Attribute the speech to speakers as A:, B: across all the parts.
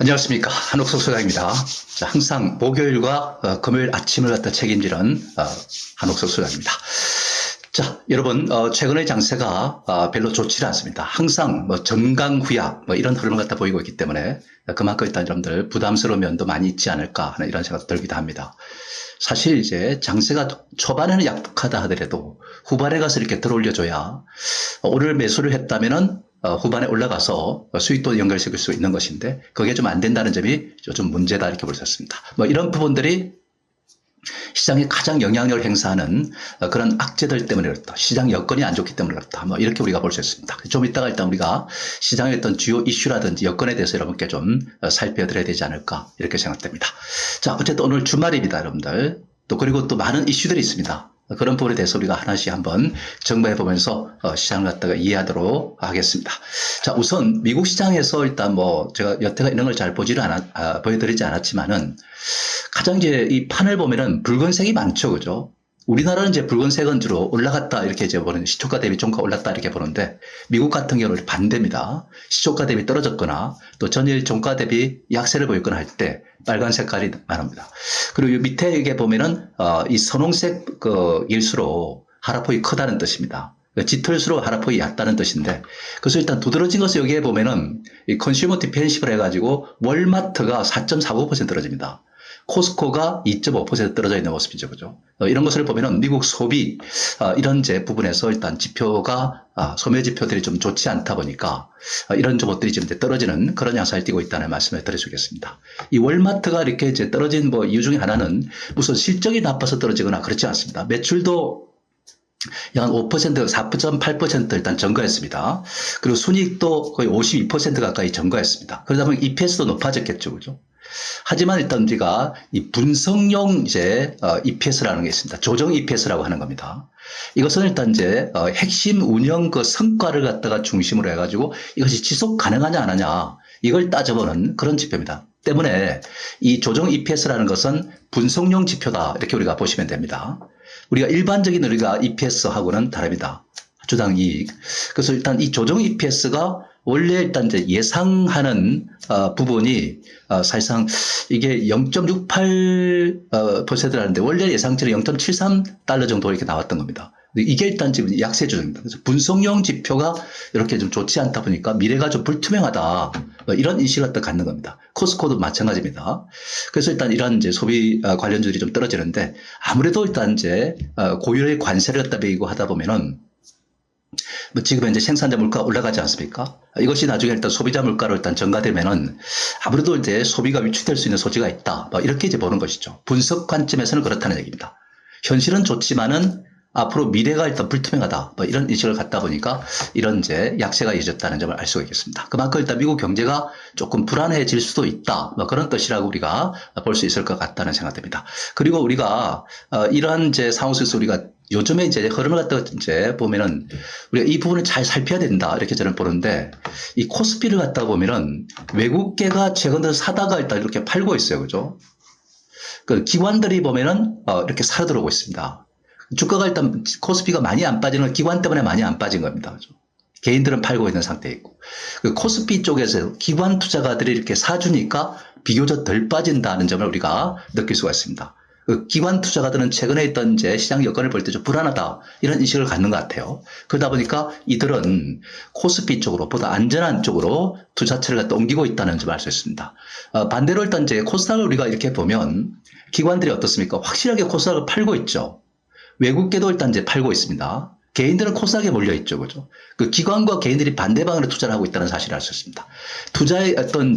A: 안녕하십니까. 한옥석 소장입니다. 자, 항상 목요일과 금요일 아침을 갖다 책임지는 한옥석 소장입니다. 자, 여러분, 최근의 장세가 별로 좋지 않습니다. 항상 정강후약 이런 흐름을 갖다 보이고 있기 때문에 그만큼 일단 여러분들 부담스러운 면도 많이 있지 않을까 하는 이런 생각도 들기도 합니다. 사실 이제 장세가 초반에는 약하다 하더라도 후반에 가서 이렇게 들어올려줘야 오늘 매수를 했다면은 후반에 올라가서 수익도 연결시킬 수 있는 것인데 그게 좀 안 된다는 점이 좀 문제다 이렇게 볼 수 있습니다. 이런 부분들이 시장에 가장 영향력을 행사하는 그런 악재들 때문에 그렇다. 시장 여건이 안 좋기 때문에 그렇다. 이렇게 우리가 볼 수 있습니다. 좀 이따가 일단 우리가 시장의 어떤 주요 이슈라든지 여건에 대해서 여러분께 좀 살펴드려야 되지 않을까 이렇게 생각됩니다. 자, 어쨌든 오늘 주말입니다, 여러분들. 또 그리고 또 많은 이슈들이 있습니다. 그런 부분에 대해서 우리가 하나씩 한번 정리해 보면서 시장을 갖다가 이해하도록 하겠습니다. 자, 우선 미국 시장에서 일단 제가 여태가 이런 걸 잘 보여드리지 않았지만은 가장 이제 이 판을 보면은 붉은색이 많죠, 그죠? 우리나라는 이제 붉은색은 주로 올라갔다 이렇게 이제 보는 시초가 대비 종가 올랐다 이렇게 보는데 미국 같은 경우는 반대입니다. 시초가 대비 떨어졌거나 또 전일 종가 대비 약세를 보였거나 할 때 빨간 색깔이 많습니다. 그리고 밑에 이게 보면은 이 선홍색 일수록 하락폭이 크다는 뜻입니다. 짙을수록 하락폭이 얕다는 뜻인데 그래서 일단 두드러진 것을 여기에 보면은 이 컨슈머 디펜시브를 해가지고 월마트가 4.49% 떨어집니다. 코스코가 2.5% 떨어져 있는 모습이죠. 그죠? 이런 것을 보면은 미국 소비, 이런 부분에서 일단 지표가, 소매 지표들이 좀 좋지 않다 보니까, 이런 것들이 지금 이제 떨어지는 그런 양상을 띠고 있다는 말씀을 드려주겠습니다. 이 월마트가 이렇게 이제 떨어진 이유 중에 하나는 무슨 실적이 나빠서 떨어지거나 그렇지 않습니다. 매출도 약 5%, 4.8% 일단 증가했습니다. 그리고 순이익도 거의 52% 가까이 증가했습니다. 그러다 보니 EPS도 높아졌겠죠. 그죠? 하지만 일단 우리가 이 분석용 EPS라는 게 있습니다. 조정 EPS라고 하는 겁니다. 이것은 일단 핵심 운영 성과를 갖다가 중심으로 해가지고 이것이 지속 가능하냐 안 하냐 이걸 따져보는 그런 지표입니다. 때문에 이 조정 EPS라는 것은 분석용 지표다 이렇게 우리가 보시면 됩니다. 우리가 일반적인 우리가 EPS하고는 다릅니다. 주당 이익. 그래서 일단 이 조정 EPS가 원래 일단 예상하는 부분이 사실상 이게 0.68%라는데 원래 예상치는 0.73달러 정도 이렇게 나왔던 겁니다. 이게 일단 지금 약세 조정입니다. 그래서 분석용 지표가 이렇게 좀 좋지 않다 보니까 미래가 좀 불투명하다. 이런 인식을 갖는 겁니다. 코스코도 마찬가지입니다. 그래서 일단 이런 소비 관련주들이 좀 떨어지는데 아무래도 일단 고유의 관세를 갖다 매기고 하다 보면은 지금 이제 생산자 물가가 올라가지 않습니까? 이것이 나중에 일단 소비자 물가로 일단 전가되면은 아무래도 소비가 위축될 수 있는 소지가 있다. 이렇게 보는 것이죠. 분석 관점에서는 그렇다는 얘기입니다. 현실은 좋지만은 앞으로 미래가 일단 불투명하다. 이런 인식을 갖다 보니까 이런 약세가 이어졌다는 점을 알 수가 있겠습니다. 그만큼 일단 미국 경제가 조금 불안해질 수도 있다. 그런 뜻이라고 우리가 볼 수 있을 것 같다는 생각됩니다. 그리고 우리가 이러한 상황 속에서 우리가 요즘에 흐름을 갖다가 보면은 우리가 이 부분을 잘 살펴야 된다. 이렇게 저는 보는데 이 코스피를 갖다가 보면은 외국계가 최근 들어 사다가 일단 이렇게 팔고 있어요. 그죠? 그 기관들이 보면은 이렇게 사러 들어오고 있습니다. 주가가 일단 코스피가 많이 안 빠지는 건 기관 때문에 많이 안 빠진 겁니다. 그죠? 개인들은 팔고 있는 상태에 있고 그 코스피 쪽에서 기관 투자가들이 이렇게 사주니까 비교적 덜 빠진다는 점을 우리가 느낄 수가 있습니다. 그 기관 투자가들은 최근에 있던 시장 여건을 볼 때 좀 불안하다 이런 인식을 갖는 것 같아요. 그러다 보니까 이들은 코스피 쪽으로 보다 안전한 쪽으로 투자처를 갖다 옮기고 있다는 점을 알 수 있습니다. 반대로 일단 코스닥을 우리가 이렇게 보면 기관들이 어떻습니까? 확실하게 코스닥을 팔고 있죠. 외국계도 일단 팔고 있습니다. 개인들은 코스닥에 몰려있죠. 그죠? 그 기관과 개인들이 반대 방향으로 투자를 하고 있다는 사실을 알 수 있습니다. 투자의 어떤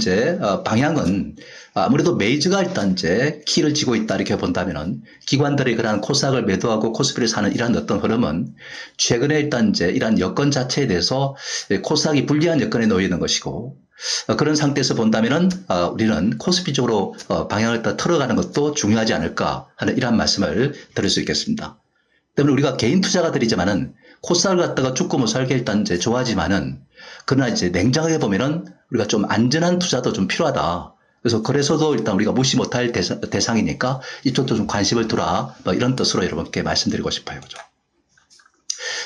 A: 방향은 아무래도 메이저가 일단 키를 쥐고 있다 이렇게 본다면은 기관들이 그러한 코스닥을 매도하고 코스피를 사는 이러한 어떤 흐름은 최근에 일단 이러한 여건 자체에 대해서 코스닥이 불리한 여건에 놓여 있는 것이고 그런 상태에서 본다면은 우리는 코스피 쪽으로 방향을 틀어가는 것도 중요하지 않을까 하는 이러한 말씀을 드릴 수 있겠습니다. 때문에 우리가 개인 투자가들이지만은 코스닥을 갖다가 죽고 못 살게 일단 좋아하지만은 그러나 냉정하게 보면은 우리가 좀 안전한 투자도 좀 필요하다. 그래서도 일단 우리가 무시 못할 대상이니까 이쪽도 좀 관심을 두라. 이런 뜻으로 여러분께 말씀드리고 싶어요. 그죠?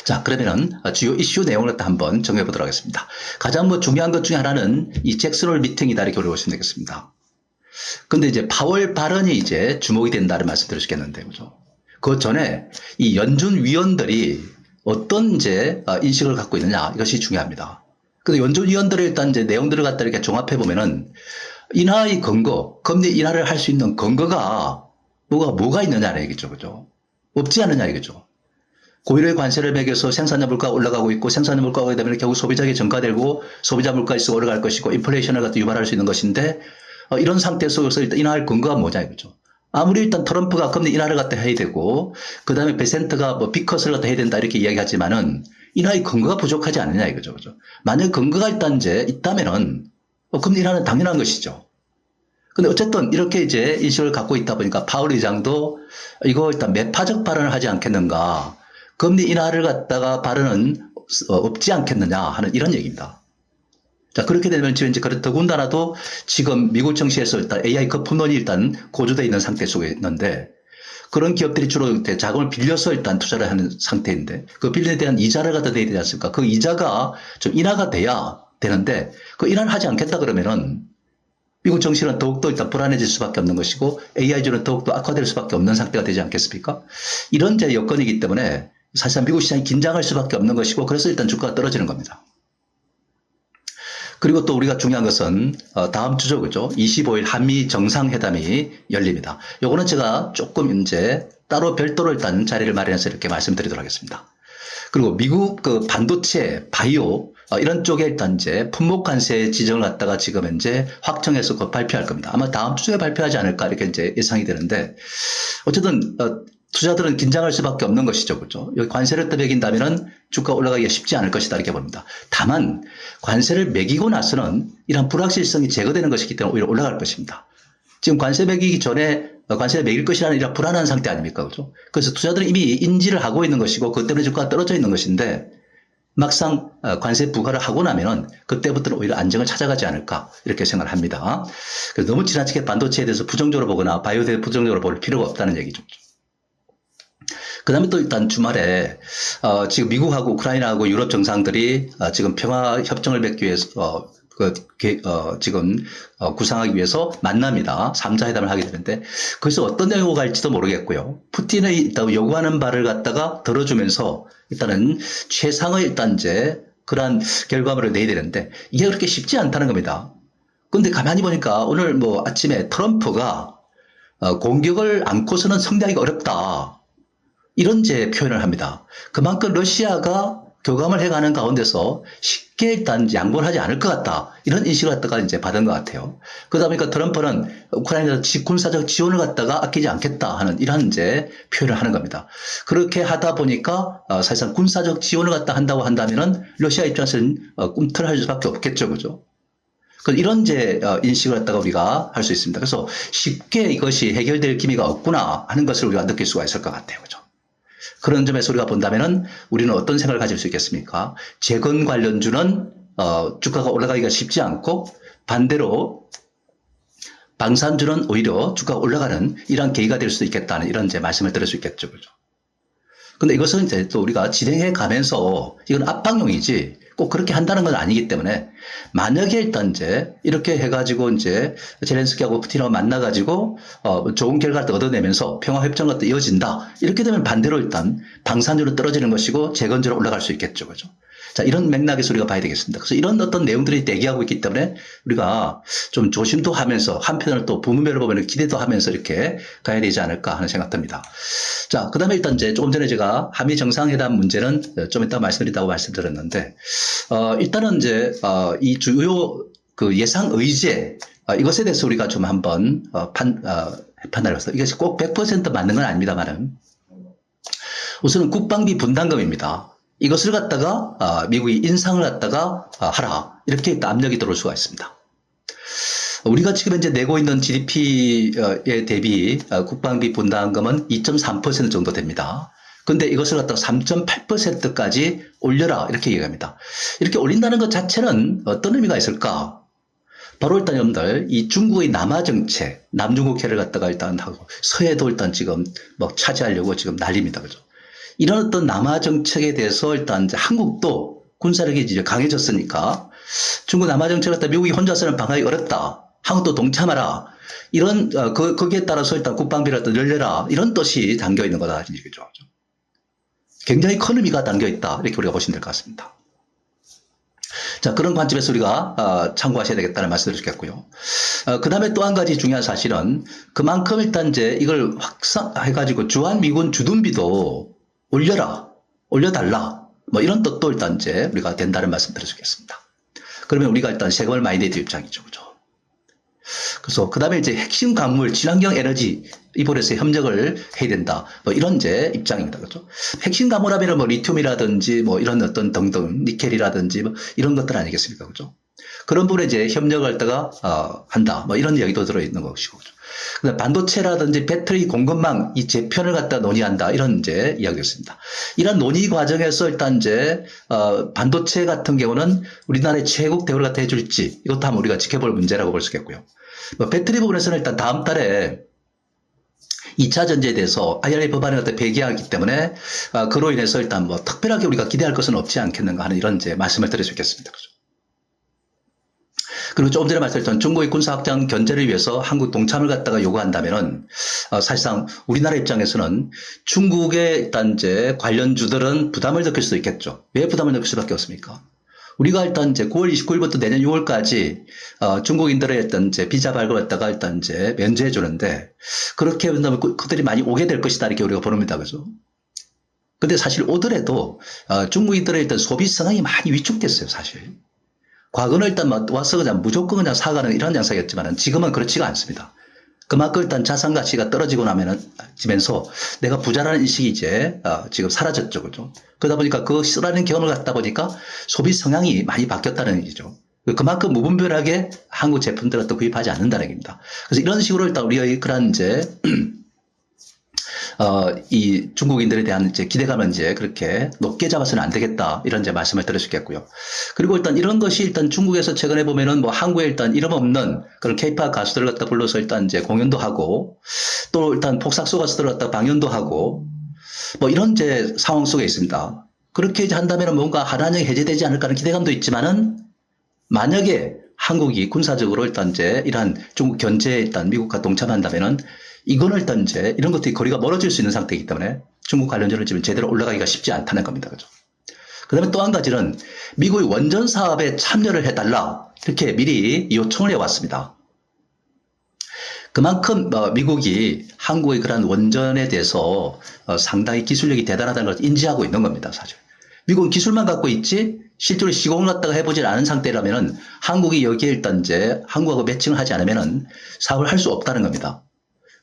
A: 자, 그러면은 주요 이슈 내용을 갖다 한번 정해 보도록 하겠습니다. 가장 중요한 것 중에 하나는 이 잭슨홀 미팅이다 이렇게 보시면 되겠습니다. 근데 이제 파월 발언이 이제 주목이 된다는 말씀 드릴 수 있겠는데, 그죠? 그 전에 이 연준 위원들이 어떤 이제 인식을 갖고 있느냐, 이것이 중요합니다. 근데 연준 위원들의 일단 이제 내용들을 갖다 이렇게 종합해 보면은 인하의 근거, 금리 인하를 할 수 있는 근거가 뭐가 있느냐는 얘기죠, 그죠? 없지 않느냐 이거죠. 고율의 관세를 매겨서 생산자 물가가 올라가고 있고 생산자 물가가 오게 되면 결국 소비자에게 전가되고 소비자 물가에서 올라갈 것이고 인플레이션을 갖다 유발할 수 있는 것인데 이런 상태 속에서 일단 인하할 근거가 뭐냐 이거죠. 아무리 일단 트럼프가 금리 인하를 갖다 해야 되고 그 다음에 베센트가 비컷을 갖다 해야 된다 이렇게 이야기하지만은 인하의 근거가 부족하지 않느냐 이거죠. 그죠? 만약 근거가 일단 이제 있다면은 금리 인하는 당연한 것이죠. 근데 어쨌든 이렇게 이제 인식을 갖고 있다 보니까 파월 의장도 이거 일단 매파적 발언을 하지 않겠는가. 금리 인하를 갖다가 발언은 없지 않겠느냐 하는 이런 얘기입니다. 자, 그렇게 되면 지금 이제 더군다나도 지금 미국 정시에서 일단 AI 거품론이 일단 고조되어 있는 상태 속에 있는데 그런 기업들이 주로 자금을 빌려서 일단 투자를 하는 상태인데 그 빌려에 대한 이자를 갖다 내야 되지 않습니까? 그 이자가 좀 인하가 돼야 되는데 그 인하를 하지 않겠다 그러면은 미국 정시는 더욱더 일단 불안해질 수밖에 없는 것이고 AI주는 더욱더 악화될 수밖에 없는 상태가 되지 않겠습니까? 이런 제 여건이기 때문에 사실상 미국 시장이 긴장할 수밖에 없는 것이고 그래서 일단 주가가 떨어지는 겁니다. 그리고 또 우리가 중요한 것은 다음 주죠, 그죠? 25일 한미 정상회담이 열립니다. 요거는 제가 조금 이제 따로 별도로 일단 자리를 마련해서 이렇게 말씀드리도록 하겠습니다. 그리고 미국 그 반도체, 바이오 이런 쪽에 일단 이제 품목 관세 지정을 갖다가 지금 현재 확정해서 곧 발표할 겁니다. 아마 다음 주에 발표하지 않을까 이렇게 이제 예상이 되는데 어쨌든 투자들은 긴장할 수밖에 없는 것이죠, 그죠? 여기 관세를 또 매긴다면은 주가 올라가기가 쉽지 않을 것이다 이렇게 봅니다. 다만 관세를 매기고 나서는 이런 불확실성이 제거되는 것이기 때문에 오히려 올라갈 것입니다. 지금 관세 매기기 전에 관세를 매길 것이라는 이런 불안한 상태 아닙니까, 그죠? 그래서 투자들은 이미 인지를 하고 있는 것이고 그것 때문에 주가가 떨어져 있는 것인데 막상 관세 부과를 하고 나면은 그때부터는 오히려 안정을 찾아가지 않을까 이렇게 생각을 합니다. 그래서 너무 지나치게 반도체에 대해서 부정적으로 보거나 바이오에 대해서 부정적으로 볼 필요가 없다는 얘기죠. 그 다음에 또 일단 주말에 지금 미국하고 우크라이나하고 유럽 정상들이 지금 평화 협정을 맺기 위해서 지금 구상하기 위해서 만납니다. 3자 회담을 하게 되는데 거기서 어떤 내용이 갈지도 모르겠고요. 푸틴의 일단 요구하는 바를 갖다가 들어주면서 일단은 최상의 일단 이제 그러한 결과물을 내야 되는데 이게 그렇게 쉽지 않다는 겁니다. 근데 가만히 보니까 오늘 뭐 아침에 트럼프가 공격을 안고서는 성대하기가 어렵다. 이런 제 표현을 합니다. 그만큼 러시아가 교감을 해가는 가운데서 쉽게 일단 양보를 하지 않을 것 같다. 이런 인식을 갖다가 이제 받은 것 같아요. 그러다 보니까 트럼프는 우크라이나 군사적 지원을 갖다가 아끼지 않겠다 하는 이런 이제 표현을 하는 겁니다. 그렇게 하다 보니까 사실상 군사적 지원을 갖다 한다고 한다면은 러시아 입장에서는 꿈틀할 수밖에 없겠죠, 그죠? 이런 이제 인식을 갖다가 우리가 할 수 있습니다. 그래서 쉽게 이것이 해결될 기미가 없구나 하는 것을 우리가 느낄 수가 있을 것 같아요, 그죠? 그런 점에서 우리가 본다면은 우리는 어떤 생각을 가질 수 있겠습니까? 재건 관련주는 주가가 올라가기가 쉽지 않고 반대로 방산주는 오히려 주가가 올라가는 이런 계기가 될 수도 있겠다는 이런 이제 말씀을 드릴 수 있겠죠, 그죠? 근데 이것은 이제 또 우리가 진행해 가면서 이건 압박용이지 꼭 그렇게 한다는 건 아니기 때문에 만약에 일단 이제 이렇게 해가지고 이제 제렌스키하고 푸틴하고 만나가지고 좋은 결과를 얻어내면서 평화협정과 또 이어진다. 이렇게 되면 반대로 일단 방산주로 떨어지는 것이고 재건주로 올라갈 수 있겠죠, 그죠? 자, 이런 맥락에서 우리가 봐야 되겠습니다. 그래서 이런 어떤 내용들이 대기하고 있기 때문에 우리가 좀 조심도 하면서 한편으로 또 부문별을 보면 기대도 하면서 이렇게 가야 되지 않을까 하는 생각 듭니다. 자, 그 다음에 일단 이제 조금 전에 제가 한미 정상회담 문제는 좀 이따 말씀드린다고 말씀드렸는데, 일단은 이제, 이 주요 그 예상 의제, 이것에 대해서 우리가 좀 한번 판단을 해서 이것이 꼭 100% 맞는 건 아닙니다만은 우선은 국방비 분담금입니다. 이것을 갖다가 미국이 인상을 갖다가 하라 이렇게 압력이 들어올 수가 있습니다. 우리가 지금 현재 내고 있는 GDP에 대비 국방비 분담금은 2.3% 정도 됩니다. 근데 이것을 갖다가 3.8%까지 올려라 이렇게 얘기합니다. 이렇게 올린다는 것 자체는 어떤 의미가 있을까? 바로 일단 여러분들 이 중국의 남하 정책, 남중국해를 갖다가 일단 하고 서해도 일단 지금 뭐 차지하려고 지금 난립니다, 그죠? 이런 어떤 남하 정책에 대해서 일단 이제 한국도 군사력이 이제 강해졌으니까 중국 남하 정책을 갖다 미국이 혼자서는 방어하기 어렵다. 한국도 동참하라. 이런 거기에 따라서 일단 국방비를 늘려라. 이런 뜻이 담겨 있는 거다. 이거죠. 굉장히 큰 의미가 담겨 있다. 이렇게 우리가 보시면 될 것 같습니다. 자, 그런 관점에서 우리가 참고하셔야 되겠다는 말씀을 드리겠고요. 그 다음에 또 한 가지 중요한 사실은 그만큼 일단 이제 이걸 확산해가지고 주한미군 주둔비도 올려달라. 뭐 이런 뜻도 일단 이제 우리가 된다는 말씀 드리겠습니다. 그러면 우리가 일단 세금을 많이 내야 될 입장이죠. 그죠? 그래서 그 다음에 이제 핵심 광물, 친환경 에너지 이 부분에서 협력을 해야 된다. 뭐 이런 이제 입장입니다. 그렇죠? 핵심 광물하면 뭐 리튬이라든지 뭐 이런 어떤 등등 니켈이라든지 뭐 이런 것들 아니겠습니까? 그죠? 그런 부분에 이제 협력을 갖다가 한다. 뭐 이런 이야기도 들어있는 것이고. 그죠? 그다음 반도체라든지 배터리 공급망 이 재편을 갖다 논의한다. 이런 이제 이야기였습니다. 이런 논의 과정에서 일단 이제 반도체 같은 경우는 우리나라의 최국 대우를 갖다 해줄지 이것도 한번 우리가 지켜볼 문제라고 볼 수 있겠고요. 뭐 배터리 부분에서는 일단 다음 달에 2차 전지에 대해서 IRA 법안을 갖다 폐기하기 때문에 그로 인해서 일단 뭐 특별하게 우리가 기대할 것은 없지 않겠는가 하는 이런 이제 말씀을 드릴 수 있겠습니다. 그죠? 그리고 조금 전에 말씀드렸던 중국의 군사 확장 견제를 위해서 한국 동참을 갖다가 요구한다면은 사실상 우리나라 입장에서는 중국의 일단 이제 관련주들은 부담을 느낄 수도 있겠죠. 왜 부담을 느낄 수밖에 없습니까? 우리가 일단 이제 9월 29일부터 내년 6월까지 중국인들의 일단 이제 비자 발급을 갖다가 일단 이제 면제해 주는데 그렇게 한다면 그들이 많이 오게 될 것이다 이렇게 우리가 보릅니다. 그죠? 근데 사실 오더라도 중국인들의 일단 소비 성향이 많이 위축됐어요, 사실. 과거는 일단 와서 그냥 무조건 그냥 사가는 이런 양상이었지만 지금은 그렇지가 않습니다. 그만큼 일단 자산 가치가 떨어지고 나면서 내가 부자라는 인식이 이제 지금 사라졌죠. 그죠? 그러다 보니까 그 쓰라는 경험을 갖다 보니까 소비 성향이 많이 바뀌었다는 얘기죠. 그만큼 무분별하게 한국 제품들을 또 구입하지 않는다는 얘기입니다. 그래서 이런 식으로 일단 우리가 그런 이제 이 중국인들에 대한 이제 기대감은 이제 그렇게 높게 잡아서는 안 되겠다. 이런 이제 말씀을 드릴 수 있겠고요. 그리고 일단 이런 것이 일단 중국에서 최근에 보면은 뭐 한국에 일단 이름 없는 그런 케이팝 가수들을 갖다 불러서 일단 이제 공연도 하고 또 일단 폭삭소 가수들을 갖다 방연도 하고 뭐 이런 이제 상황 속에 있습니다. 그렇게 이제 한다면은 뭔가 한한령이 해제되지 않을까 하는 기대감도 있지만은 만약에 한국이 군사적으로 일단 이제 이러한 중국 견제에 일단 미국과 동참한다면은 이거는 일단 이제 이런 것들이 거리가 멀어질 수 있는 상태이기 때문에 중국 관련주를 지금 제대로 올라가기가 쉽지 않다는 겁니다. 그죠? 그 다음에 또 한 가지는 미국의 원전 사업에 참여를 해달라. 이렇게 미리 요청을 해왔습니다. 그만큼 미국이 한국의 그런 원전에 대해서 상당히 기술력이 대단하다는 걸 인지하고 있는 겁니다. 사실. 미국은 기술만 갖고 있지 실제로 시공을 갖다가 해보질 않은 상태라면은 한국이 여기에 일단 이제 한국하고 매칭을 하지 않으면은 사업을 할 수 없다는 겁니다.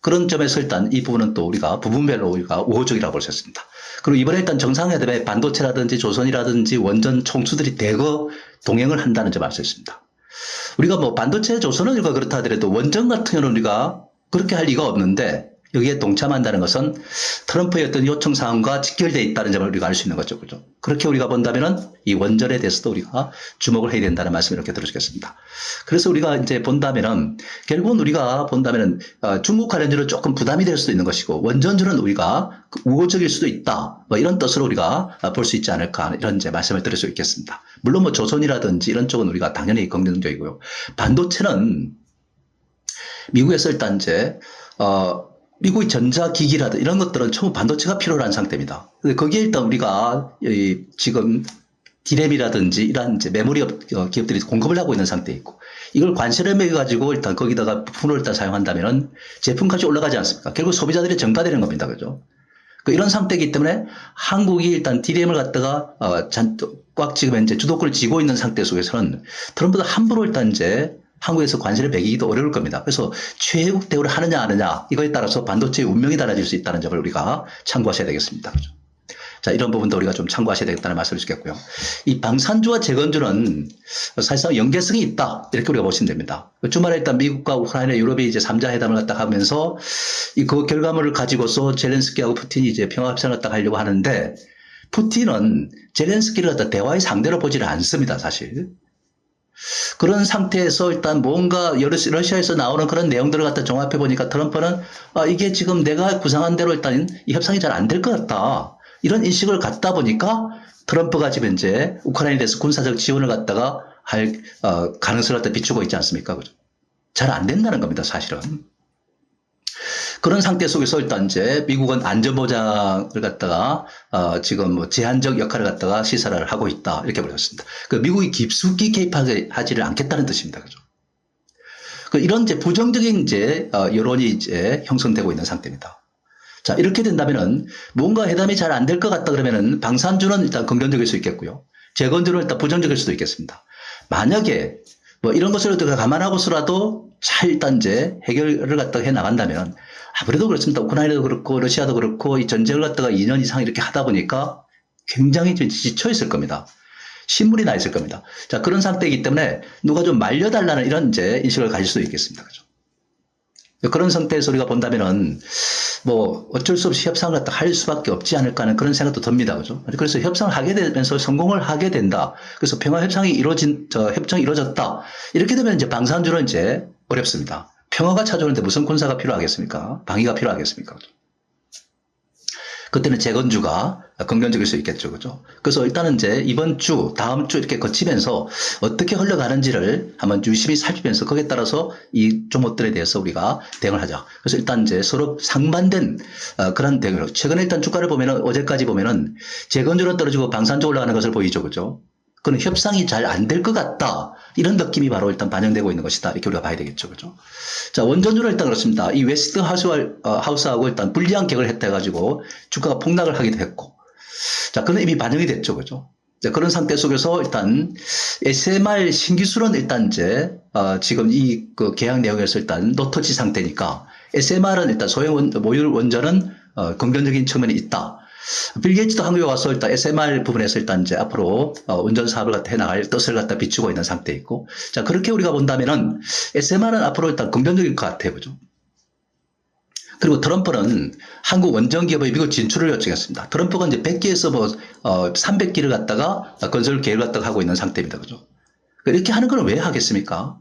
A: 그런 점에서 일단 이 부분은 또 우리가 부분별로 우리가 우호적이라고 볼 수 있습니다. 그리고 이번에 일단 정상회담에 반도체라든지 조선이라든지 원전 총수들이 대거 동행을 한다는 점 알 수 있습니다. 우리가 뭐 반도체 조선은 우리가 그렇다 하더라도 원전 같은 경우는 우리가 그렇게 할 리가 없는데 여기에 동참한다는 것은 트럼프의 어떤 요청 사항과 직결되어 있다는 점을 우리가 알 수 있는 거죠. 그죠? 그렇게 우리가 본다면은 이 원전에 대해서도 우리가 주목을 해야 된다는 말씀을 이렇게 들어주겠습니다. 그래서 우리가 이제 본다면은 결국은 우리가 본다면은 중국 관련주는 조금 부담이 될 수도 있는 것이고 원전주는 우리가 우호적일 수도 있다. 뭐 이런 뜻으로 우리가 볼 수 있지 않을까 이런 이제 말씀을 드릴 수 있겠습니다. 물론 뭐 조선이라든지 이런 쪽은 우리가 당연히 긍정적이고요. 반도체는 미국에서 일단 이제 미국의 전자기기라든 이런 것들은 전부 반도체가 필요한 상태입니다. 거기에 일단 우리가 지금 디램이라든지 이런 이제 메모리 기업들이 공급을 하고 있는 상태에 있고 이걸 관세를 매겨가지고 일단 거기다가 부품을 일단 사용한다면은 제품값이 올라가지 않습니까? 결국 소비자들이 전가되는 겁니다. 그죠? 이런 상태이기 때문에 한국이 일단 디램을 갖다가 꽉 지금 현재 주도권을 쥐고 있는 상태 속에서는 트럼프가 함부로 일단 이제 한국에서 관세를 매기기도 어려울 겁니다. 그래서 최애국 대우를 하느냐 안 하느냐 이거에 따라서 반도체의 운명이 달라질 수 있다는 점을 우리가 참고하셔야 되겠습니다. 그죠? 자, 이런 부분도 우리가 좀 참고하셔야 되겠다는 말씀을 주겠고요. 이 방산주와 재건주는 사실상 연계성이 있다. 이렇게 우리가 보시면 됩니다. 주말에 일단 미국과 우크라이나, 유럽이 이제 3자 회담을 갖다 하면서 그 결과물을 가지고서 젤렌스키하고 푸틴이 이제 평화협상을 갖다 하려고 하는데 푸틴은 젤렌스키를 갖다 대화의 상대로 보지를 않습니다. 사실. 그런 상태에서 일단 뭔가 러시아에서 나오는 그런 내용들을 갖다 종합해 보니까 트럼프는 이게 지금 내가 구상한 대로 일단 이 협상이 잘 안 될 것 같다. 이런 인식을 갖다 보니까 트럼프가 지금 이제 우크라이나에 대해서 군사적 지원을 갖다가 할 가능성을 갖다 비추고 있지 않습니까? 그죠? 잘 안 된다는 겁니다, 사실은. 그런 상태 속에서 일단 이제 미국은 안전보장을 갖다가 지금 뭐 제한적 역할을 갖다가 시사를 하고 있다 이렇게 보였습니다. 그 미국이 깊숙이 개입하지를 않겠다는 뜻입니다, 그죠? 이런 이제 부정적인 이제 여론이 이제 형성되고 있는 상태입니다. 자, 이렇게 된다면은 뭔가 회담이 잘 안 될 것 같다 그러면은 방산주는 일단 긍정적일 수 있겠고요. 재건주는 일단 부정적일 수도 있겠습니다. 만약에 뭐 이런 것을 감안하고서라도 잘 일단 이제 해결을 갖다가 해 나간다면 아무래도 그렇습니다. 우크라이나도 그렇고 러시아도 그렇고 이 전쟁을 갖다가 2년 이상 이렇게 하다 보니까 굉장히 좀 지쳐 있을 겁니다. 신물이 나 있을 겁니다. 자, 그런 상태이기 때문에 누가 좀 말려달라는 이런 이제 인식을 가질 수도 있겠습니다. 그죠? 그런 상태에서 우리가 본다면은 뭐 어쩔 수 없이 협상을 갖다 할 수밖에 없지 않을까 하는 그런 생각도 듭니다. 그죠? 그래서 협상을 하게 되면서 성공을 하게 된다. 그래서 평화 협상이 협정이 이루어졌다. 이렇게 되면 이제 방산주는 이제 어렵습니다. 평화가 찾아오는데 무슨 군사가 필요하겠습니까? 방위가 필요하겠습니까? 그죠? 그때는 재건주가 긍정적일 수 있겠죠. 그죠? 그래서 일단은 이제 이번 주, 다음 주 이렇게 거치면서 어떻게 흘러가는지를 한번 유심히 살피면서 거기에 따라서 이 종목들에 대해서 우리가 대응을 하자. 그래서 일단 이제 서로 상반된 그런 대응을. 최근에 일단 주가를 보면은 어제까지 보면은 재건주로 떨어지고 방산주 올라가는 것을 보이죠. 그죠? 그는 협상이 잘 안 될 것 같다. 이런 느낌이 바로 일단 반영되고 있는 것이다. 이렇게 우리가 봐야 되겠죠. 그죠? 자, 원전주는 일단 그렇습니다. 이 웨스트 하우스하고 일단 불리한 격을 했다 해가지고 주가가 폭락을 하기도 했고. 자, 그건 이미 반영이 됐죠. 그죠? 자, 그런 상태 속에서 일단 SMR 신기술은 일단 이제, 지금 이 그 계약 내용에서 일단 노터치 상태니까 SMR은 일단 소형 모듈 원전은 긍정적인 측면이 있다. 빌 게이츠도 한국에 와서 일단 SMR 부분에서 일단 이제 앞으로 운전 사업을 갖다 해나갈 뜻을 갖다 비추고 있는 상태에 있고, 자, 그렇게 우리가 본다면은 SMR은 앞으로 일단 긍정적일 것 같아요. 그죠? 그리고 트럼프는 한국 원전 기업의 미국 진출을 요청했습니다. 트럼프가 이제 100기에서 뭐 300기를 갖다가 건설 계획을 갖다가 하고 있는 상태입니다. 그죠? 이렇게 하는 걸 왜 하겠습니까?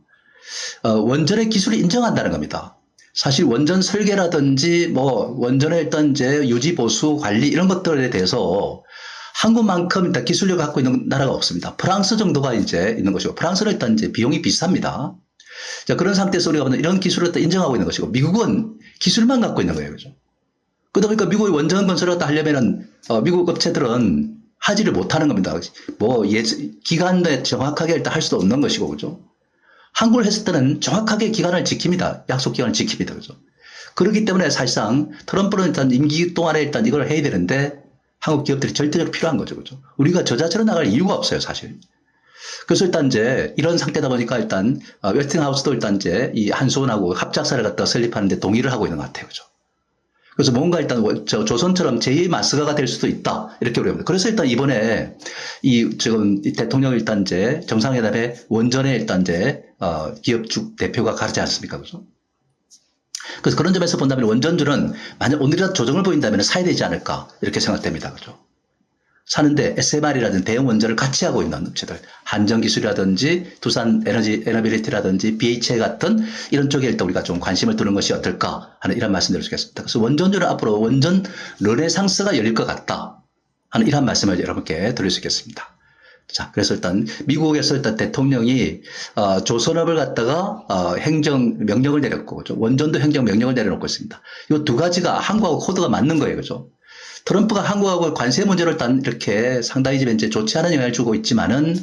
A: 원전의 기술을 인정한다는 겁니다. 사실 원전 설계라든지 뭐 원전의 일단 이제 유지 보수 관리 이런 것들에 대해서 한국만큼 일단 기술력을 갖고 있는 나라가 없습니다. 프랑스 정도가 이제 있는 것이고, 프랑스는 일단 이제 비용이 비쌉니다. 자, 그런 상태에서 우리가 이런 기술을 또 인정하고 있는 것이고, 미국은 기술만 갖고 있는 거예요. 그죠? 그러다 보니까 미국의 원전 건설을 갖다 하려면은 미국 업체들은 하지를 못하는 겁니다. 뭐 기간에 정확하게 일단 할 수도 없는 것이고, 그죠? 한국을 했을 때는 정확하게 기간을 지킵니다. 약속 기간을 지킵니다. 그죠? 그렇기 때문에 사실상 트럼프는 일단 임기 동안에 일단 이걸 해야 되는데 한국 기업들이 절대적으로 필요한 거죠. 그죠? 우리가 저 자체로 나갈 이유가 없어요, 사실. 그래서 일단 이제 이런 상태다 보니까 일단 웨스팅하우스도 일단 이제 이 한수원하고 합작사를 갖다가 설립하는데 동의를 하고 있는 것 같아요. 그죠? 그래서 뭔가 일단 조선처럼 제2의 마스가가 될 수도 있다. 이렇게 우려합니다. 그래서 일단 이번에 지금 대통령 일단 이제 정상회담에 원전에 일단 이제 기업 주 대표가 가지 않습니까? 그죠? 그래서 그런 점에서 본다면 원전주는 만약 오늘이라도 조정을 보인다면 사야 되지 않을까 이렇게 생각됩니다. 그죠? 사는데 SMR이라든지 대형 원전을 같이 하고 있는 업체들, 한전기술이라든지 두산 에너빌리티라든지 BHA 같은 이런 쪽에 일단 우리가 좀 관심을 두는 것이 어떨까 하는 이런 말씀드릴 수 있겠습니다. 그래서 원전주는 앞으로 원전 르네상스가 열릴 것 같다 하는 이런 말씀을 여러분께 드릴 수 있겠습니다. 자, 그래서 일단 미국에서 일단 대통령이 조선업을 갖다가 행정 명령을 내렸고, 원전도 행정 명령을 내려놓고 있습니다. 이 두 가지가 한국하고 코드가 맞는 거예요, 그죠? 트럼프가 한국하고 관세 문제를 일단 이렇게 상당히 이제 좋지 않은 영향을 주고 있지만은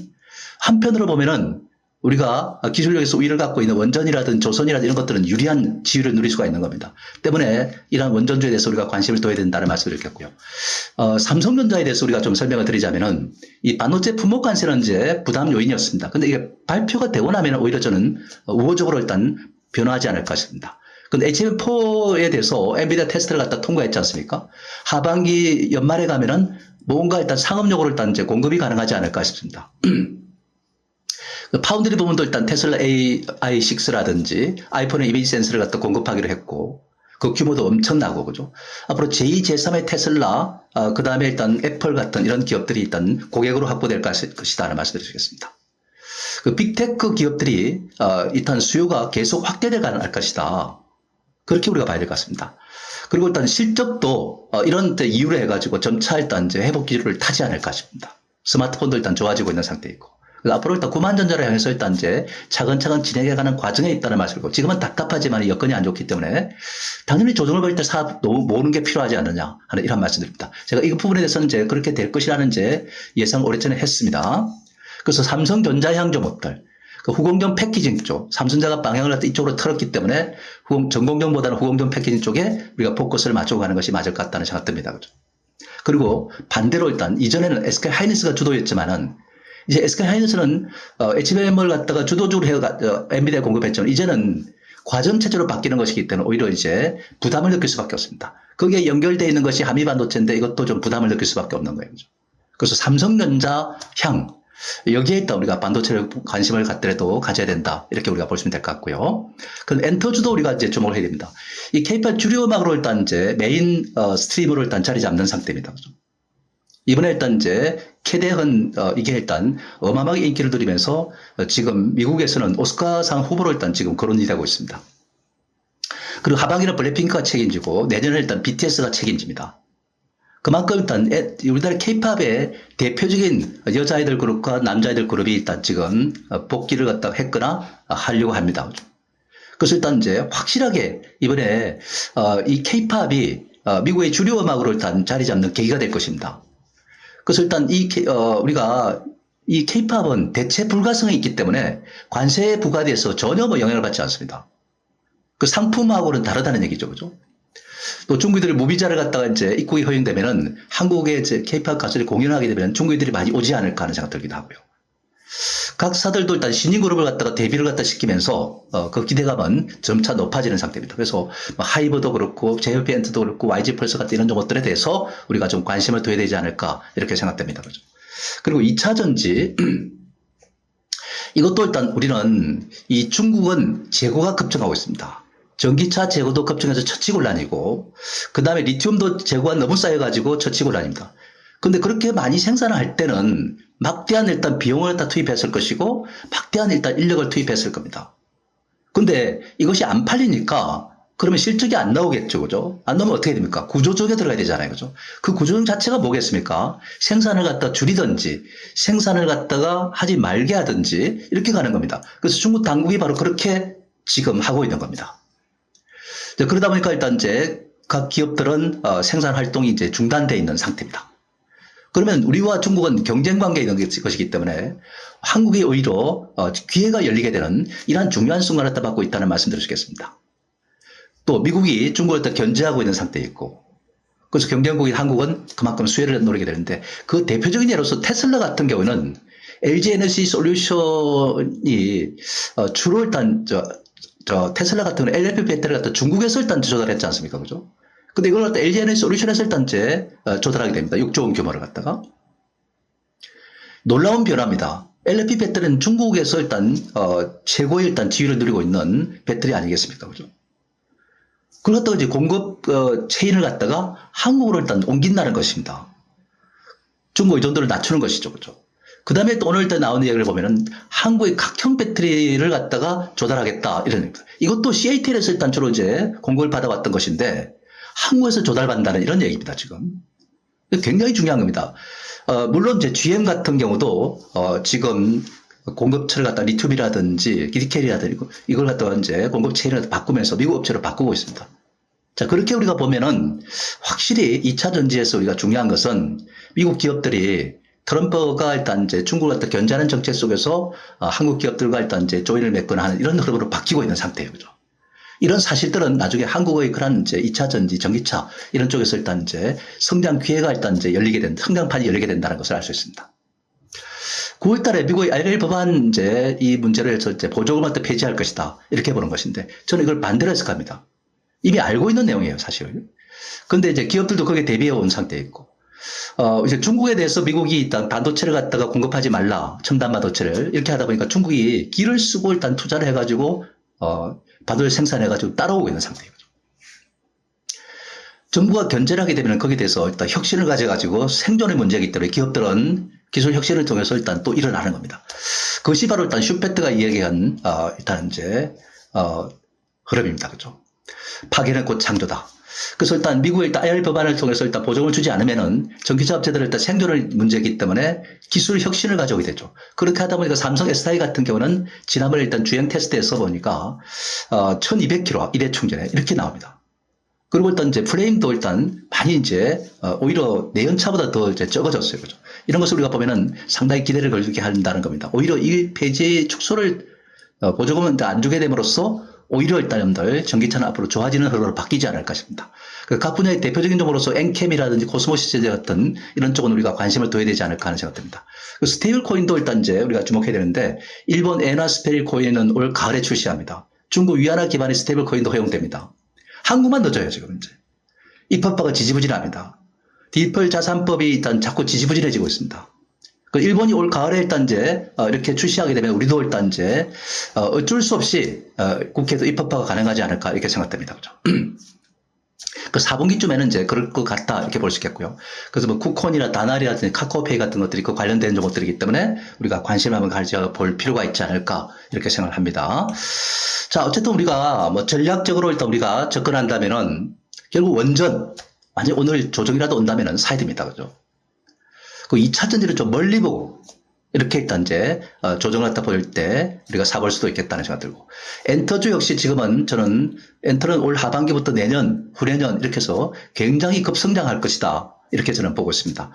A: 한편으로 보면은 우리가 기술력에서 우위를 갖고 있는 원전이라든 조선이라든 이런 것들은 유리한 지위를 누릴 수가 있는 겁니다. 때문에 이러한 원전주에 대해서 우리가 관심을 둬야 된다는 말씀을 드렸고요. 삼성전자에 대해서 우리가 좀 설명을 드리자면은 이 반도체 품목 관세는 이제 부담 요인이었습니다. 근데 이게 발표가 되고 나면 오히려 저는 우호적으로 일단 변화하지 않을까 싶습니다. 근데 HBM4에 대해서 엔비디아 테스트를 갖다 통과했지 않습니까? 하반기 연말에 가면은 뭔가 일단 상업용으로 일단 이제 공급이 가능하지 않을까 싶습니다. 그 파운드리 부분도 일단 테슬라 AI6라든지 아이폰의 이미지 센서를 갖다 공급하기로 했고, 그 규모도 엄청나고, 그죠? 앞으로 제2, 제3의 테슬라, 그 다음에 일단 애플 같은 이런 기업들이 일단 고객으로 확보될 것이다 하는 말씀을 드리겠습니다. 그 빅테크 기업들이, 일단 수요가 계속 확대될 가능할 것이다. 그렇게 우리가 봐야 될 것 같습니다. 그리고 일단 실적도 이런 때 이유로 해가지고 점차 일단 이제 회복 기류를 타지 않을까 싶습니다. 스마트폰도 일단 좋아지고 있는 상태 있고. 앞으로 일단 구만전자를 향해서 일단 이제 차근차근 진행해가는 과정에 있다는 말씀이고, 지금은 답답하지만 여건이 안 좋기 때문에 당연히 조정을 벌일 때 사업 모으는 게 필요하지 않느냐 하는 이런 말씀드립니다. 제가 이 부분에 대해서는 이제 그렇게 될 것이라는 이제 예상을 오래전에 했습니다. 그래서 삼성전자향 종목들, 그 후공정 패키징 쪽, 삼성전자가 방향을 갖다 이쪽으로 틀었기 때문에 전공정보다는 후공정 패키징 쪽에 우리가 포커스를 맞추고 가는 것이 맞을 것 같다는 생각 듭니다. 그죠? 그리고 반대로 일단 이전에는 SK 하이닉스가 주도였지만은 이제 SK 하이닉스는 HBM을 갖다가 주도적으로 해 엔비디아 공급했지만 이제는 과정 체제로 바뀌는 것이기 때문에 오히려 이제 부담을 느낄 수밖에 없습니다. 거기에 연결되어 있는 것이 한미 반도체인데 이것도 좀 부담을 느낄 수밖에 없는 거예요. 그죠? 그래서 삼성전자 향 여기에 있다 우리가 반도체를 관심을 갖더라도 가져야 된다. 이렇게 우리가 보시면 될 것 같고요. 그 엔터주도 우리가 이제 주목을 해야 됩니다. 이 K-팝 주류 음악으로 일단 이제 메인 스트리머로 일단 자리 잡는 상태입니다. 그죠? 이번에 일단 이제 캐대헌 이게 일단 어마어마하게 인기를 누리면서 지금 미국에서는 오스카상 후보로 일단 지금 거론이 되고 있습니다. 그리고 하반기는 블랙핑크가 책임지고 내년에 일단 BTS가 책임집니다. 그만큼 일단 우리나라 K-팝의 대표적인 여자아이들 그룹과 남자아이들 그룹이 일단 지금 복귀를 갖다가 했거나 하려고 합니다. 그래서 일단 이제 확실하게 이번에 이 K-팝이 미국의 주류 음악으로 일단 자리 잡는 계기가 될 것입니다. 그래서 일단 우리가 이 K-팝은 대체 불가성이 있기 때문에 관세에 부과돼서 전혀 뭐 영향을 받지 않습니다. 그 상품하고는 다르다는 얘기죠, 그죠? 또 중국인들이 무비자를 갖다가 이제 입국이 허용되면은 한국에 이제 K-팝 가수들이 공연하게 되면 중국인들이 많이 오지 않을까 하는 생각 들기도 하고요. 각 사들도 일단 신인 그룹을 갖다가 데뷔를 갖다 시키면서 그 기대감은 점차 높아지는 상태입니다. 그래서 뭐 하이브도 그렇고 JYP엔트도 그렇고 YG 펄스 같은 이런 것들에 대해서 우리가 좀 관심을 둬야 되지 않을까 이렇게 생각됩니다. 그죠? 그리고 2차 전지 이것도 일단 우리는 이 중국은 재고가 급증하고 있습니다. 전기차 재고도 급증해서 처치곤란이고 그 다음에 리튬도 재고가 너무 쌓여가지고 처치곤란입니다. 근데 그렇게 많이 생산을 할 때는 막대한 일단 비용을 갖다 투입했을 것이고 막대한 일단 인력을 투입했을 겁니다. 근데 이것이 안 팔리니까 그러면 실적이 안 나오겠죠. 그죠? 안 나오면 어떻게 됩니까? 구조조정에 들어가야 되잖아요. 그죠? 그 구조조정 자체가 뭐겠습니까? 생산을 갖다 줄이든지 생산을 갖다가 하지 말게 하든지 이렇게 가는 겁니다. 그래서 중국 당국이 바로 그렇게 지금 하고 있는 겁니다. 그러다 보니까 일단 이제 각 기업들은 생산 활동이 이제 중단되어 있는 상태입니다. 그러면 우리와 중국은 경쟁 관계에 있는 것이기 때문에 한국이 오히려 기회가 열리게 되는 이러한 중요한 순간을 받고 있다는 말씀드릴 수 있겠습니다. 또 미국이 중국을 또 견제하고 있는 상태에 있고 그래서 경쟁국인 한국은 그만큼 수혜를 노리게 되는데 그 대표적인 예로서 테슬라 같은 경우는 LG 에너지 솔루션이 주로 일단 테슬라 같은 경우는 LFP 배터리를 갖다 중국에서 일단 조달했지 않습니까? 그죠? 근데 이걸 갖다 LG 에너지 솔루션에서 일단 이제 조달하게 됩니다. 6조 원 규모를 갖다가. 놀라운 변화입니다. LFP 배터리는 중국에서 일단, 최고의 일단 지위를 누리고 있는 배터리 아니겠습니까? 그죠? 그걸 갖다가 이제 공급, 체인을 갖다가 한국으로 일단 옮긴다는 것입니다. 중국 의존도를 낮추는 것이죠. 그죠? 그 다음에 또 오늘 때 나오는 이야기를 보면은 한국의 각형 배터리를 갖다가 조달하겠다. 이런 얘기입니다. 이것도 CATL에서 일단 주로 이제 공급을 받아왔던 것인데 한국에서 조달받는다는 이런 얘기입니다, 지금. 굉장히 중요한 겁니다. 물론 이제 GM 같은 경우도, 지금 공급처를 갖다 리튬이라든지 니켈이라든지 이걸 갖다가 이제 공급 체인을 바꾸면서 미국 업체로 바꾸고 있습니다. 자, 그렇게 우리가 보면은 확실히 2차 전지에서 우리가 중요한 것은 미국 기업들이 트럼프가 일단 이제 중국을 갖다 견제하는 정책 속에서 한국 기업들과 일단 이제 조인을 맺거나 하는 이런 흐름으로 바뀌고 있는 상태예요. 그죠? 이런 사실들은 나중에 한국의 그런 이제 2차 전지, 전기차 이런 쪽에서 일단 이제 성장 기회가 일단 이제 열리게 된, 성장판이 열리게 된다는 것을 알 수 있습니다. 9월 달에 미국의 IRA 법안 이제 이 문제를 해서 이제 보조금을 또 폐지할 것이다. 이렇게 보는 것인데 저는 이걸 반대로 해석합니다. 이미 알고 있는 내용이에요, 사실. 근데 이제 기업들도 거기에 대비해 온 상태에 있고. 이제 중국에 대해서 미국이 일단 반도체를 갖다가 공급하지 말라. 첨단 반도체를. 이렇게 하다 보니까 중국이 기를 쓰고 일단 투자를 해가지고, 반도체 생산해가지고 따라오고 있는 상태예요. 정부가 견제를 하게 되면 거기에 대해서 일단 혁신을 가져가지고 생존의 문제이기 때문에 기업들은 기술 혁신을 통해서 일단 또 일어나는 겁니다. 그것이 바로 일단 슈페트가 이야기한, 일단 이제, 흐름입니다. 그죠? 파괴는 곧 창조다. 그래서 일단 미국의 일단 IR 법안을 통해서 일단 보조금을 주지 않으면은 전기차업체들은 일단 생존을 문제이기 때문에 기술 혁신을 가져오게 되죠. 그렇게 하다 보니까 삼성 SDI 같은 경우는 지난번에 일단 주행 테스트에 써보니까 1200kW 1회 충전에 이렇게 나옵니다. 그리고 일단 이제 프레임도 일단 많이 이제 오히려 내연차보다 더 이제 적어졌어요. 그죠? 이런 것을 우리가 보면은 상당히 기대를 걸게 한다는 겁니다. 오히려 이 폐지 축소를 보조금을 안 주게 됨으로써 오히려 일단 여러분들 전기차는 앞으로 좋아지는 흐름으로 바뀌지 않을까 싶습니다. 각 분야의 대표적인 종목으로서 엔캠이라든지 코스모시스 같은 이런 쪽은 우리가 관심을 둬야 되지 않을까 하는 생각됩니다. 스테이블 코인도 일단 이제 우리가 주목해야 되는데 일본 에나 스테이블 코인은 올 가을에 출시합니다. 중국 위안화 기반의 스테이블 코인도 허용됩니다. 한국만 늦어요 지금 이제. 입법화가 지지부진합니다. 디펄 자산법이 일단 자꾸 지지부진해지고 있습니다. 일본이 올 가을에 일단 이제 이렇게 출시하게 되면 우리도 일단 이제 어쩔 수 없이 국회에서 입법화가 가능하지 않을까 이렇게 생각됩니다. 그죠? 그 4분기쯤에는 이제 그럴 것 같다 이렇게 볼 수 있겠고요. 그래서 뭐 쿠콘이나 다나리라든지 카카오페이 같은 것들이 그 관련된 종목들이기 때문에 우리가 관심을 한번 가져볼 필요가 있지 않을까 이렇게 생각을 합니다. 자, 어쨌든 우리가 뭐 전략적으로 일단 우리가 접근한다면은 결국 완전 오늘 조정이라도 온다면은 사야 됩니다. 그죠? 그 2차 전지를 좀 멀리 보고 이렇게 일단 이제 조정을 갖다 보일 때 우리가 사볼 수도 있겠다는 생각 들고 엔터주 역시 지금은 저는 엔터는 올 하반기부터 내년 후내년 이렇게 해서 굉장히 급성장할 것이다 이렇게 저는 보고 있습니다.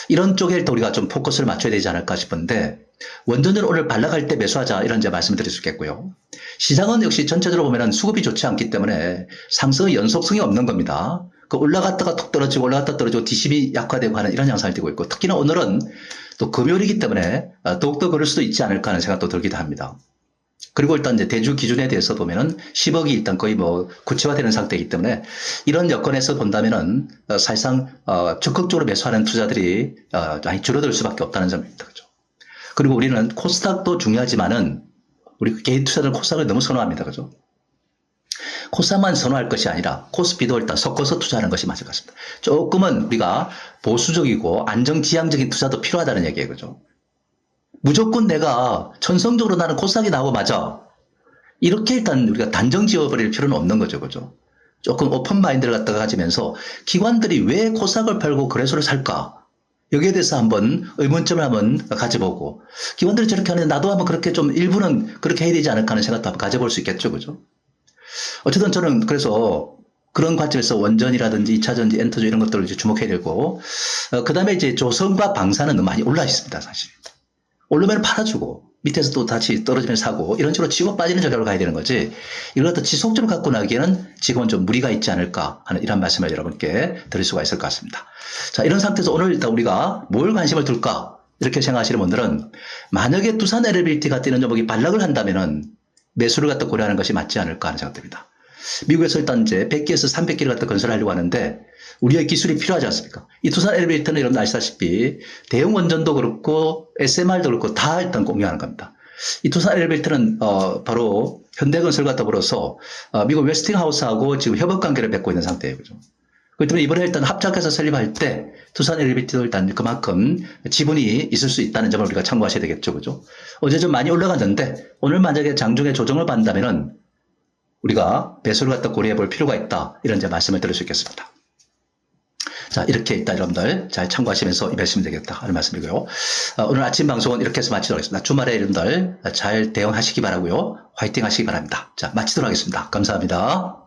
A: 이런 쪽에 일단 우리가 좀 포커스를 맞춰야 되지 않을까 싶은데 원전을 오늘 반락할 때 매수하자 이런 이제 말씀을 드릴 수 있겠고요. 시장은 역시 전체적으로 보면 수급이 좋지 않기 때문에 상승의 연속성이 없는 겁니다. 그 올라갔다가 툭 떨어지고 올라갔다 떨어지고 DCB 약화되고 하는 이런 양상을 띠고 있고 특히나 오늘은 또 금요일이기 때문에 더욱더 그럴 수도 있지 않을까 하는 생각도 들기도 합니다. 그리고 일단 이제 대주 기준에 대해서 보면은 10억이 일단 거의 뭐 구체화되는 상태이기 때문에 이런 여건에서 본다면은 사실상 적극적으로 매수하는 투자들이 많이 줄어들 수밖에 없다는 점입니다. 그죠? 그리고 우리는 코스닥도 중요하지만은 우리 개인 투자들은 코스닥을 너무 선호합니다. 그죠? 코스닥만 선호할 것이 아니라 코스피도 일단 섞어서 투자하는 것이 맞을 것 같습니다. 조금은 우리가 보수적이고 안정지향적인 투자도 필요하다는 얘기예요. 그죠? 무조건 내가 천성적으로 나는 코스닥이 나오고 맞아. 이렇게 일단 우리가 단정 지어버릴 필요는 없는 거죠. 그죠? 조금 오픈 마인드를 갖다가 가지면서 기관들이 왜 코스닥을 팔고 거래소를 살까? 여기에 대해서 한번 의문점을 한번 가져보고 기관들이 저렇게 하는데 나도 한번 그렇게 좀 일부는 그렇게 해야 되지 않을까 하는 생각도 한번 가져볼 수 있겠죠. 그죠? 어쨌든 저는 그래서 그런 관점에서 원전이라든지 2차전지, 엔터주 이런 것들을 이제 주목해야 되고, 그 다음에 이제 조선과 방사는 많이 올라 있습니다, 사실. 오르면 팔아주고, 밑에서 또 다시 떨어지면 사고, 이런 식으로 치고 빠지는 전략을 가야 되는 거지, 이걸 또 지속적으로 갖고 나기에는 지금은 좀 무리가 있지 않을까 하는 이런 말씀을 여러분께 드릴 수가 있을 것 같습니다. 자, 이런 상태에서 오늘 일단 우리가 뭘 관심을 둘까? 이렇게 생각하시는 분들은, 만약에 두산 엘리베이터 같은 이런 종목이 반락을 한다면은, 매수를 갖다 고려하는 것이 맞지 않을까 하는 생각됩니다. 미국에서 일단 이제 100개에서 300개를 갖다 건설하려고 하는데 우리의 기술이 필요하지 않습니까? 이 두산 엘리베이터는 여러분 아시다시피 대형 원전도 그렇고 SMR도 그렇고 다 일단 공유하는 겁니다. 이 두산 엘리베이터는 바로 현대건설과 더불어서 미국 웨스팅하우스하고 지금 협업 관계를 맺고 있는 상태예요. 그죠? 그렇기 때문에 이번에 일단 합작해서 설립할 때 두산 엘리베이터도 일단 그만큼 지분이 있을 수 있다는 점을 우리가 참고하셔야 되겠죠. 그죠? 어제 좀 많이 올라갔는데 오늘 만약에 장중에 조정을 받는다면은 우리가 매수를 갖다 고려해 볼 필요가 있다. 이런 이제 말씀을 드릴 수 있겠습니다. 자, 이렇게 일단 여러분들 잘 참고하시면서 임하시면 되겠다 하는 말씀이고요. 오늘 아침 방송은 이렇게 해서 마치도록 하겠습니다. 주말에 여러분들 잘 대응하시기 바라고요. 화이팅 하시기 바랍니다. 자, 마치도록 하겠습니다. 감사합니다.